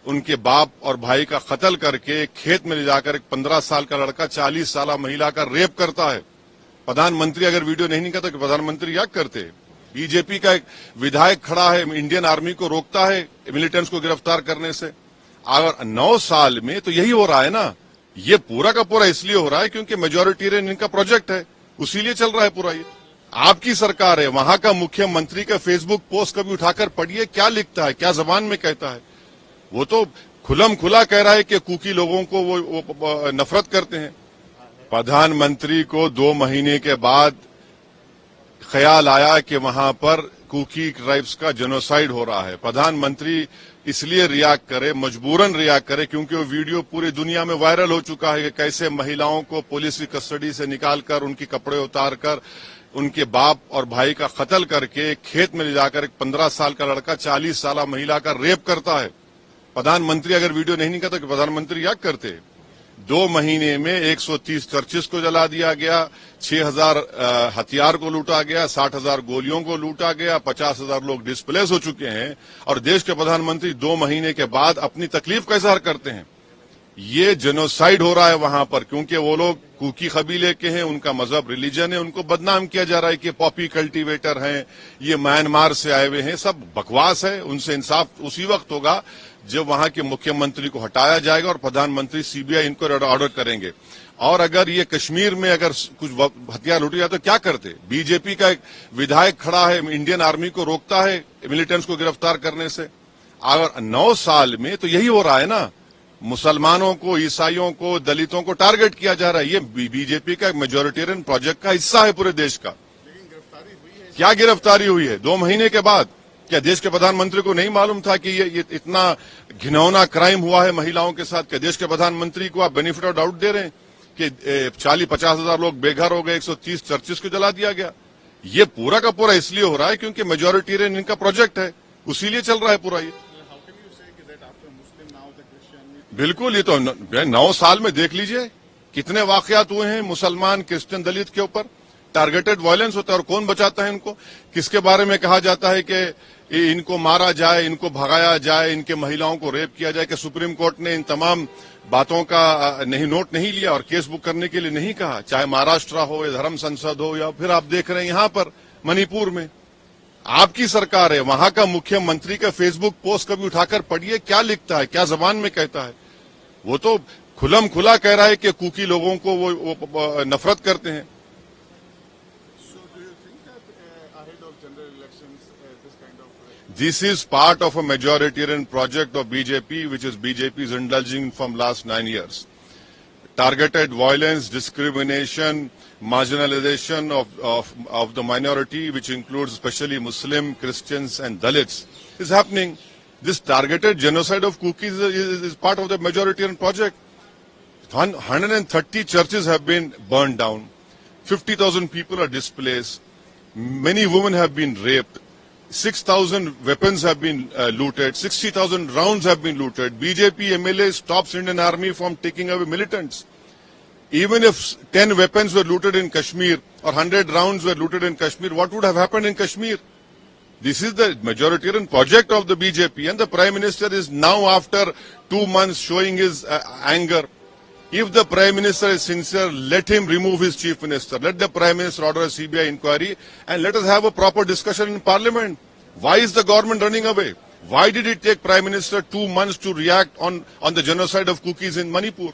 उनके बाप और भाई का कत्ल करके खेत में ले जाकर एक 15 साल का लड़का 40 साल महिला का रेप करता है। प्रधानमंत्री अगर वीडियो नहीं निकालता तो प्रधानमंत्री क्या करते? बीजेपी का एक विधायक खड़ा है, इंडियन आर्मी को रोकता है मिलिटेंट्स को गिरफ्तार करने से। अगर 9 साल में तो यही हो रहा है ना। ये पूरा का पूरा इसलिए हो रहा है क्योंकि मेजोरिटेरियन इनका प्रोजेक्ट है, उसीलिए चल रहा है पूरा। ये आपकी सरकार है, वहां का मुख्यमंत्री का फेसबुक पोस्ट कभी उठाकर पढ़िए, क्या लिखता है, क्या जबान में कहता है। वो तो खुलम खुला कह रहा है कि कुकी लोगों को वो नफरत करते हैं। प्रधानमंत्री को 2 महीने के बाद ख्याल आया कि वहां पर कुकी ट्राइब्स का जेनोसाइड हो रहा है। प्रधानमंत्री इसलिए रिएक्ट करे, मजबूरन रिएक्ट करे, क्योंकि वो वीडियो पूरी दुनिया में वायरल हो चुका है कि कैसे महिलाओं को पुलिस की कस्टडी से निकालकर उनके कपड़े उतारकर उनके बाप और भाई का कत्ल करके खेत में ले जाकर एक 15 साल का लड़का 40 साल महिला का रेप करता है। प्रधानमंत्री अगर वीडियो नहीं निकालता तो प्रधानमंत्री क्या करते? 2 महीने में 130 चर्चेस को जला दिया गया, 6000 हथियार को लूटा गया, 60,000 गोलियों को लूटा गया, 50,000 लोग डिस्प्लेस हो चुके हैं। और देश के प्रधानमंत्री 2 महीने के बाद अपनी तकलीफ का इजहार करते हैं। ये जेनोसाइड हो रहा है वहां पर, क्योंकि वो लोग कुकी कबीले के हैं, उनका मजहब रिलीजन है, उनको बदनाम किया जा रहा है कि पॉपी कल्टीवेटर हैं, ये म्यांमार से आए हुए हैं। सब बकवास है। उनसे इंसाफ उसी वक्त होगा जब वहां के मुख्यमंत्री को हटाया जाएगा और प्रधानमंत्री सीबीआई इंक्वायरी ऑर्डर करेंगे। और अगर ये कश्मीर में अगर कुछ हथियार लूटे जाए तो क्या करते? बीजेपी का एक विधायक खड़ा है, इंडियन आर्मी को रोकता है मिलिटेंट्स को गिरफ्तार करने से। अगर 9 साल में तो यही हो रहा है ना। मुसलमानों को, ईसाइयों को, दलितों को टारगेट किया जा रहा है। ये बीजेपी का मेजोरिटेरियन प्रोजेक्ट का हिस्सा है पूरे देश का। क्या गिरफ्तारी हुई है 2 महीने के बाद? क्या देश के प्रधानमंत्री को नहीं मालूम था कि ये इतना घिनौना क्राइम हुआ है महिलाओं के साथ? क्या देश के प्रधानमंत्री को आप बेनिफिट ऑफ डाउट दे रहे हैं कि 40-50 हजार लोग बेघर हो गए, 130 चर्चेस को जला दिया गया? ये पूरा का पूरा इसलिए हो रहा है क्योंकि मेजोरिटेरियन इनका प्रोजेक्ट है, उसीलिए चल रहा है पूरा ये। बिल्कुल, ये तो 9 साल में देख लीजिए कितने वाकयात हुए हैं मुसलमान, क्रिश्चियन, दलित के ऊपर। टारगेटेड वायलेंस होता है। और कौन बचाता है इनको? किसके बारे में कहा जाता है कि इनको मारा जाए, इनको भगाया जाए, इनके महिलाओं को रेप किया जाए? कि सुप्रीम कोर्ट ने इन तमाम बातों का नोट नहीं लिया और केस बुक करने के लिए नहीं कहा? चाहे महाराष्ट्र हो या धर्म संसद हो या फिर आप देख रहे हैं यहां पर मणिपुर में। आपकी सरकार है, वहां का मुख्यमंत्री का फेसबुक पोस्ट कभी उठाकर पढ़िए, क्या लिखता है, क्या जबान में कहता है। वो तो खुलम खुला कह रहा है कि कुकी लोगों को वो नफरत करते हैं। This is part of a majoritarian project of BJP, which is BJP is indulging from last 9 years. Targeted violence, discrimination, marginalization of the minority, which includes especially Muslim, Christians and Dalits, is happening. This targeted genocide of Kukis is part of the majoritarian project. 130 churches have been burned down. 50,000 people are displaced. Many women have been raped. 6,000 weapons have been looted. 60,000 rounds have been looted. BJP MLA stops Indian Army from taking away militants. Even if 10 weapons were looted in Kashmir or 100 rounds were looted in Kashmir, what would have happened in Kashmir? This is the majoritarian project of the BJP, and the Prime Minister is now, after 2 months, showing his anger. If the Prime Minister is sincere, let him remove his Chief Minister. Let the Prime Minister order a CBI inquiry and let us have a proper discussion in Parliament. Why is the government running away? Why did it take Prime Minister 2 months to react on the genocide of Kukis in Manipur?